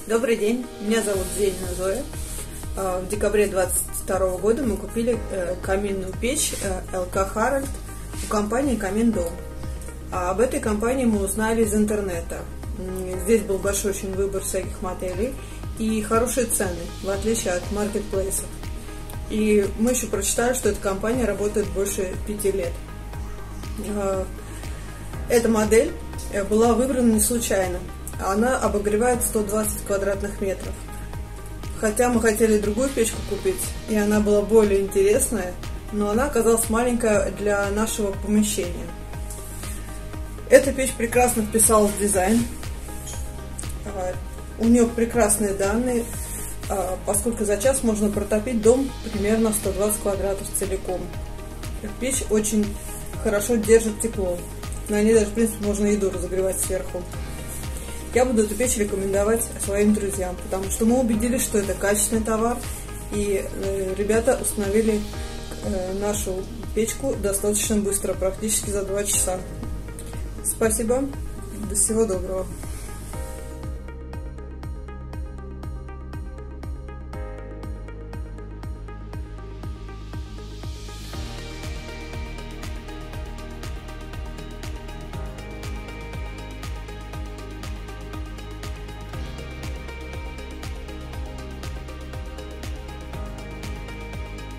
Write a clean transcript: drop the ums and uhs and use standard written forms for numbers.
Добрый день, меня зовут Зенина Зоя. В декабре 2022 года мы купили каминную печь ЛК Харальд у компании Камин-Дом. Об этой компании мы узнали из интернета. Здесь был большой очень выбор всяких моделей и хорошие цены, в отличие от маркетплейсов. И мы еще прочитали, что эта компания работает больше 5 лет. Эта модель была выбрана не случайно. Она обогревает 120 квадратных метров. Хотя мы хотели другую печку купить, и она была более интересная, но она оказалась маленькая для нашего помещения. Эта печь прекрасно вписалась в дизайн. У нее прекрасные данные, поскольку за час можно протопить дом примерно 120 квадратов целиком. Печь очень хорошо держит тепло. На ней даже, в принципе, можно еду разогревать сверху. Я буду эту печь рекомендовать своим друзьям, потому что мы убедились, что это качественный товар, и ребята установили нашу печку достаточно быстро, практически за 2 часа. Спасибо, всего доброго.